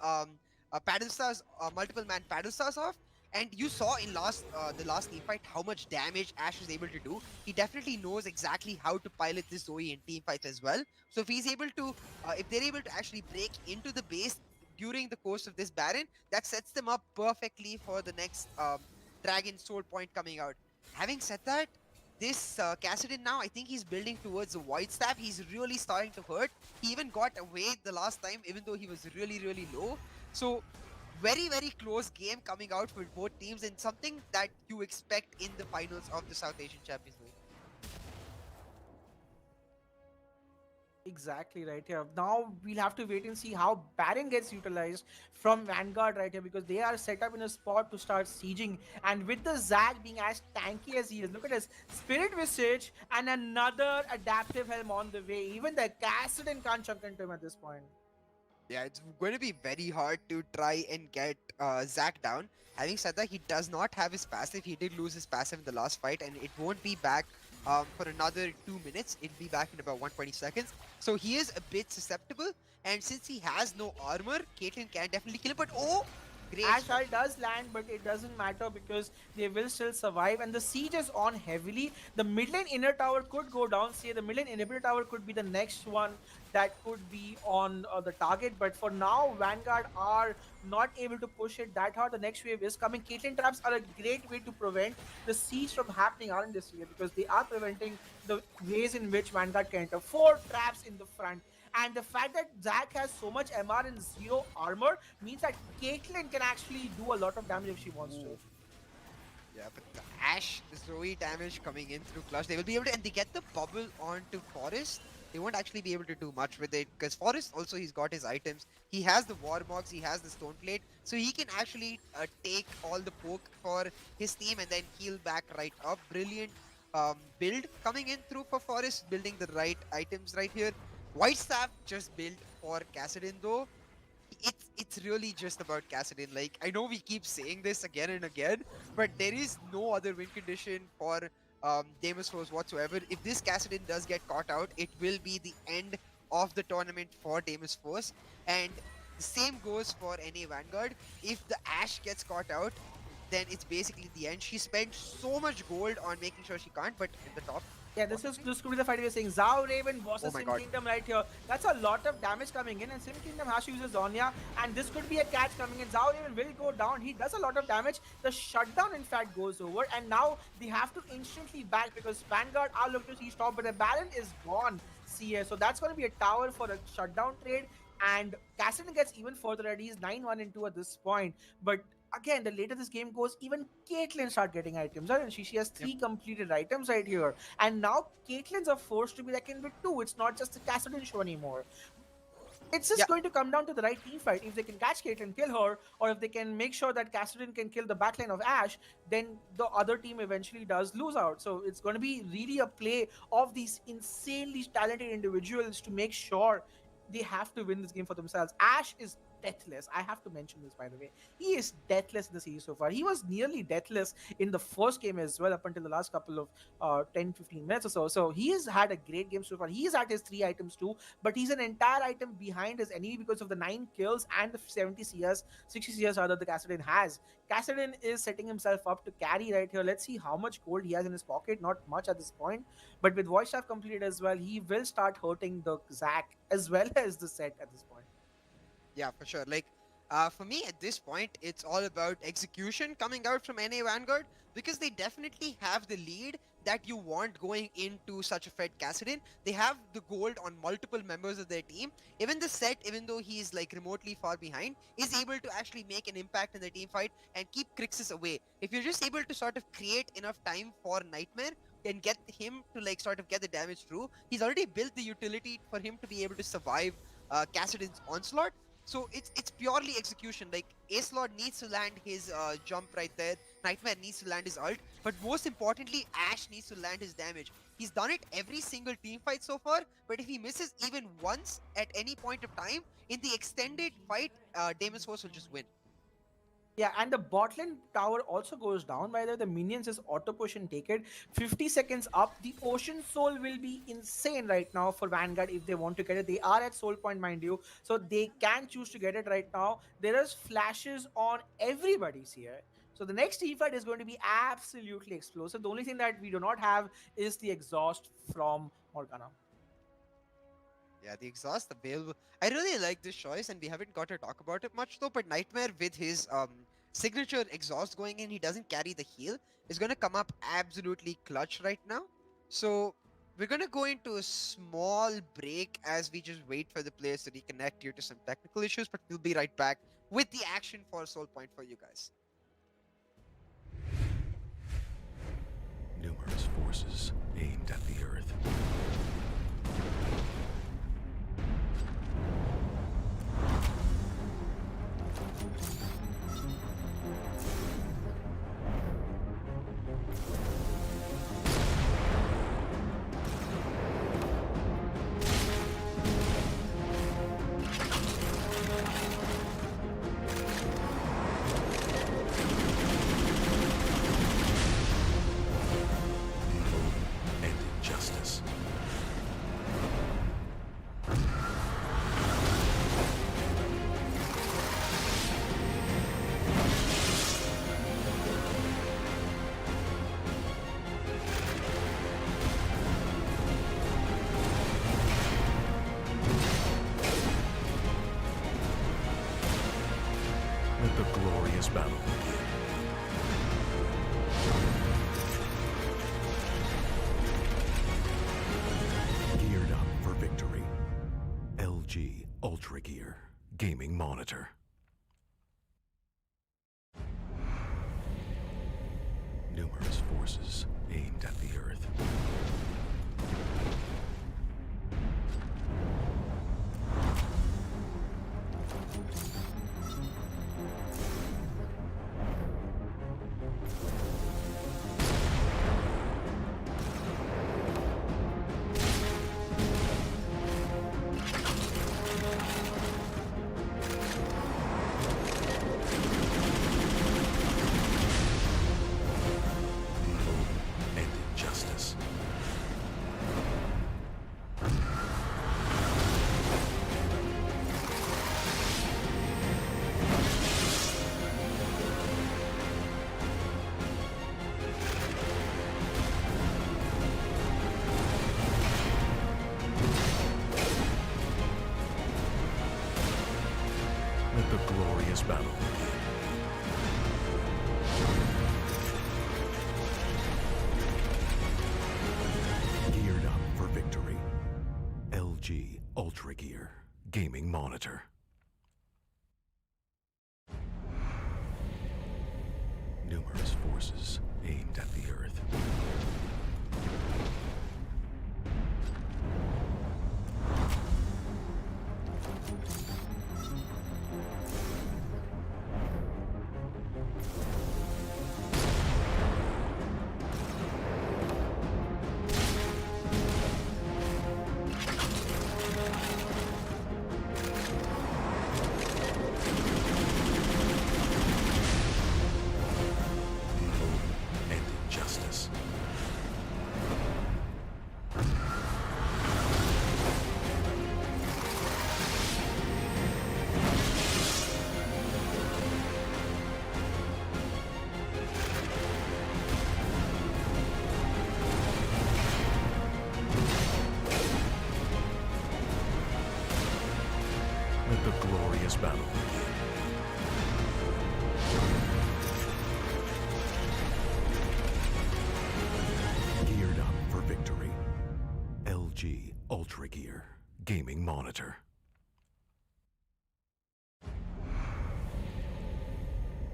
paddle stars, multiple man paddle stars off. And you saw in the last team fight how much damage Ash was able to do. He definitely knows exactly how to pilot this Zoe in team fights as well. So if he's able to, if they're able to actually break into the base during the course of this Baron, that sets them up perfectly for the next Dragon Soul point coming out. Having said that, this Cassidin now, I think he's building towards the White Staff. He's really starting to hurt. He even got away the last time, even though he was really, really low. So very, very close game coming out for both teams and something that you expect in the finals of the South Asian Champions League. Exactly right here. Now we'll have to wait and see how Baron gets utilized from Vanguard right here, because they are set up in a spot to start sieging. And with the Zag being as tanky as he is, look at his Spirit Visage and another Adaptive Helm on the way. Even the Cassidin can't chunk into him at this point. Yeah, it's going to be very hard to try and get Zack down. Having said that, he does not have his passive. He did lose his passive in the last fight, and it won't be back for another 2 minutes. It'll be back in about 120 seconds. So he is a bit susceptible, and since he has no armor, Caitlyn can definitely kill him. But oh, great. Ashal does land, but it doesn't matter because they will still survive. And the siege is on heavily. The mid lane inner tower could go down. Say the mid lane inhibitor tower could be the next one that could be on the target. But for now, Vanguard are not able to push it that hard. The next wave is coming. Caitlyn traps are a great way to prevent the siege from happening around this year, because they are preventing the ways in which Vanguard can enter. 4 traps in the front. And the fact that Zack has so much MR and 0 armor means that Caitlyn can actually do a lot of damage if she wants to. Yeah, but the Ash, the Zoe damage coming in through Clutch, they will be able to, and they get the bubble onto Forest. They won't actually be able to do much with it, because Forest also, he's got his items. He has the Warmogs, he has the Stone Plate, so he can actually take all the poke for his team and then heal back right up. Brilliant build coming in through for Forest, building the right items right here. White Staff just built for Cassidin though. It's really just about Cassidin. Like, I know we keep saying this again and again, but there is no other win condition for Deimos Force whatsoever. If this Cassidin does get caught out, it will be the end of the tournament for Deimos Force. And the same goes for NA Vanguard. If the Ashe gets caught out, then it's basically the end. She spent so much gold on making sure she can't, but in the top. Yeah, this could be the fight we are saying. Zhao Raven versus my Sim God. Kingdom right here. That's a lot of damage coming in, and Sim Kingdom has to use his Zonya, and this could be a catch coming in. Zhao Raven will go down. He does a lot of damage. The shutdown, in fact, goes over, and now they have to instantly back because Vanguard are looking to see stop, but the Baron is gone. CA, so that's going to be a tower for a shutdown trade. And Cassidin gets even further ready. He's 9-1 and 2 at this point. But again, the later this game goes, even Caitlyn start getting items, right? And she has 3 completed items right here. And now Caitlyn's are forced to be reckoned with 2. It's not just the Cassidin show anymore. It's just going to come down to the right team fight. If they can catch Caitlyn, kill her, or if they can make sure that Cassidin can kill the backline of Ashe, then the other team eventually does lose out. So it's going to be really a play of these insanely talented individuals to make sure they have to win this game for themselves. Ashe is deathless. I have to mention this, by the way. He is deathless in the series so far. He was nearly deathless in the first game as well, up until the last couple of 10-15 minutes or so. So he has had a great game so far. He is at his 3 items too, but he's an entire item behind his enemy because of the 9 kills and the 70 CS, 60 CS rather the Cassidin has. Cassidin is setting himself up to carry right here. Let's see how much gold he has in his pocket. Not much at this point, but with Voice Staff completed as well, he will start hurting the Zac as well as the set at this point. Yeah, for sure. Like, for me at this point, it's all about execution coming out from NA Vanguard, because they definitely have the lead that you want going into such a Fed Cassidin. They have the gold on multiple members of their team. Even the set, even though he's like remotely far behind, is able to actually make an impact in the team fight and keep Crixus away. If you're just able to sort of create enough time for Nightmare and get him to like sort of get the damage through, he's already built the utility for him to be able to survive Cassidin's onslaught. So it's purely execution. Like, Ace Lord needs to land his jump right there. Nightmare needs to land his ult. But most importantly, Ashe needs to land his damage. He's done it every single team fight so far. But if he misses even once at any point of time, in the extended fight, Deimos Force will just win. Yeah, and the bot lane tower also goes down. By the minions is auto push and take it. 50 seconds up. The Ocean Soul will be insane right now for Vanguard if they want to get it. They are at Soul Point, mind you, so they can choose to get it right now. There is flashes on everybody's here. So the next team fight is going to be absolutely explosive. The only thing that we do not have is the exhaust from Morgana. Yeah, the exhaust available. I really like this choice, and we haven't got to talk about it much though. But Nightmare with his signature exhaust going in, he doesn't carry the heal, is gonna come up absolutely clutch right now. So we're gonna go into a small break as we just wait for the players to reconnect due to some technical issues. But we'll be right back with the action for Soul Point for you guys. Numerous forces aimed at the Earth. And injustice. Let the glorious battle begin. Geared up for victory. LG UltraGear gaming monitor. Numerous forces aimed at the Earth. And injustice. Let the glorious battle begin. Geared up for victory. LG UltraGear gaming monitor. Numerous forces aimed at the Earth. And injustice. Let the glorious battle begin. Geared up for victory. LG UltraGear gaming monitor.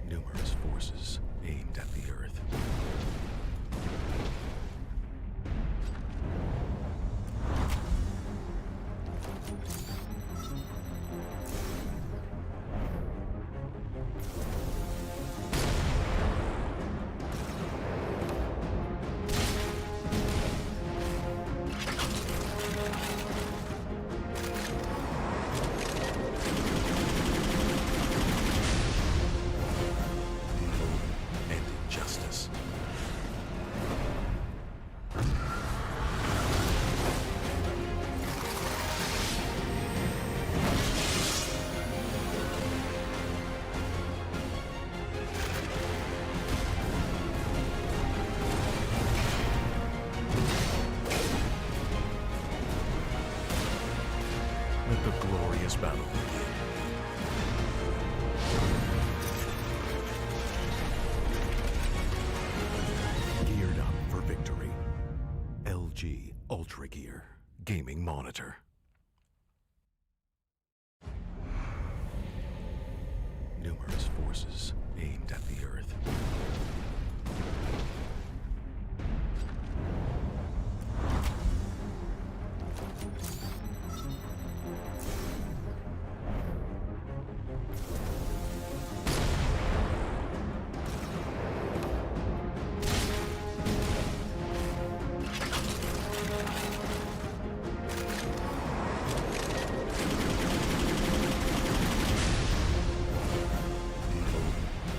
Numerous forces aimed at the Earth. And injustice. Let the glorious battle begin. Geared up for victory. LG UltraGear Gaming Monitor. Numerous forces aimed at the Earth.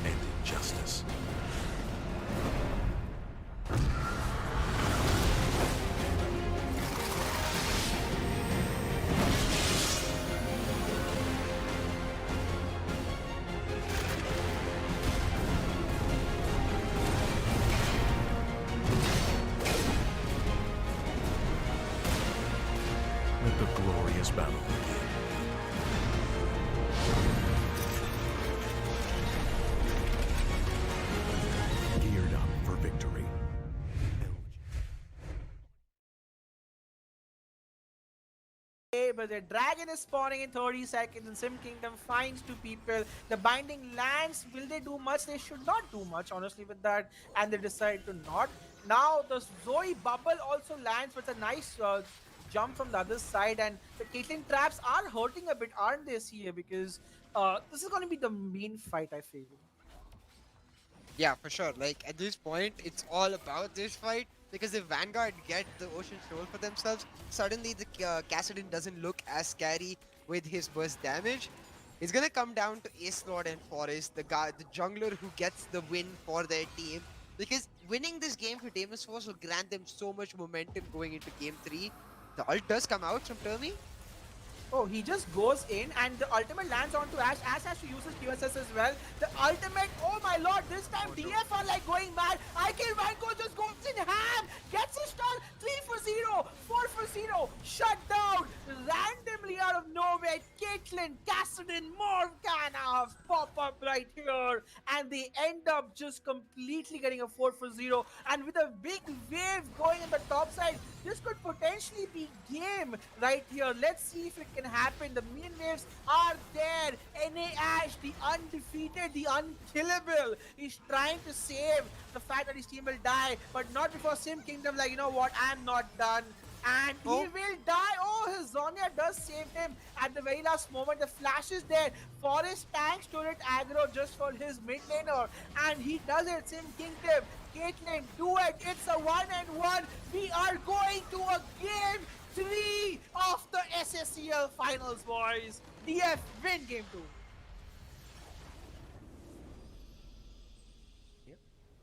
And injustice. Let the glorious battle begin. Geared up for victory. But the dragon is spawning in 30 seconds and Sim Kingdom finds two people. The binding lands, will they do much? They should not do much, honestly, with that, and they decide to not. Now the Zoe bubble also lands with a nice jump from the other side, and the Caitlyn traps are hurting a bit, aren't they, here? Because this is going to be the main fight, I feel. Yeah, for sure. Like at this point, it's all about this fight because if Vanguard get the Ocean Soul for themselves, suddenly the Kassadin doesn't look as scary with his burst damage. It's gonna come down to Ace Lord and Forest, the jungler who gets the win for their team. Because winning this game for Deimos Force will grant them so much momentum going into Game 3. The ult does come out from Termi. Oh, he just goes in and the ultimate lands onto Ash. Ash has to use his QSS as well. The ultimate, oh my lord, this time DF are like going mad. IK Vanguard just goes in ham, gets his stun, 3 for 0, 4 for 0, shut down. Randomly out of nowhere, Caitlyn, Kassadin, Morgana pop up right here. And they end up just completely getting a 4 for 0. And with a big wave going on the top side, this could potentially be game right here. Let's see if it can happen. The minion waves are there. NA Ash, the undefeated, the unkillable, is trying to save the fact that his team will die, but not before Sim Kingdom, like, you know what, I'm not done. And he will die. Oh, his Zonya does save him at the very last moment. The flash is there. Forest tanks turret aggro just for his mid laner. And he does it. Sim Kingdom, Caitlyn, do it. It's a 1-1. We are going to a game 3 of the SSCL finals, boys. DF win game 2.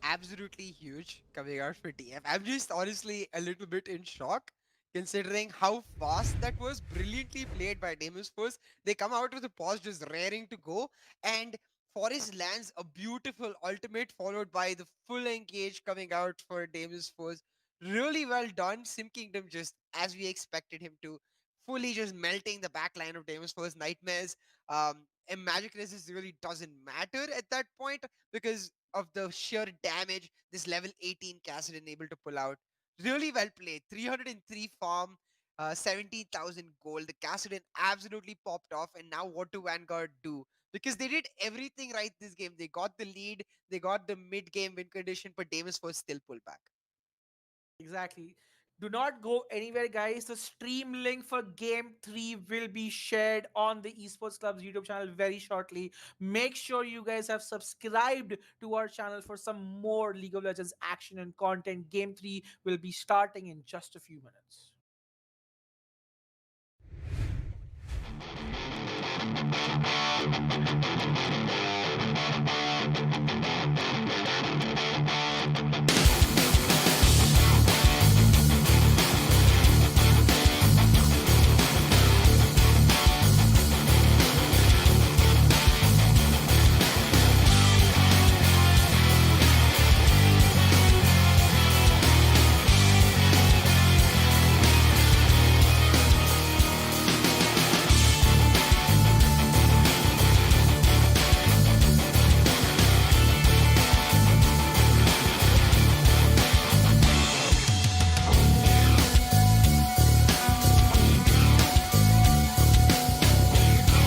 Absolutely huge coming out for DF. I'm just honestly a little bit in shock considering how fast that was. Brilliantly played by Deimos first. They come out with a pause just raring to go, and Forest lands a beautiful ultimate followed by the full engage coming out for Deimos first. Really well done. Sim Kingdom just as we expected him to. Fully just melting the back line of Deimos first nightmares. And magic resist really doesn't matter at that point because of the sheer damage this level 18 Kassadin able to pull out. Really well played. 303 farm, 17,000 gold. The Kassadin absolutely popped off. And now what do Vanguard do? Because they did everything right this game. They got the lead, they got the mid-game win condition, but Davis was still pulled back. Exactly. Do not go anywhere, guys. The stream link for Game 3 will be shared on the Esports Club's YouTube channel very shortly. Make sure you guys have subscribed to our channel for some more League of Legends action and content. Game 3 will be starting in just a few minutes.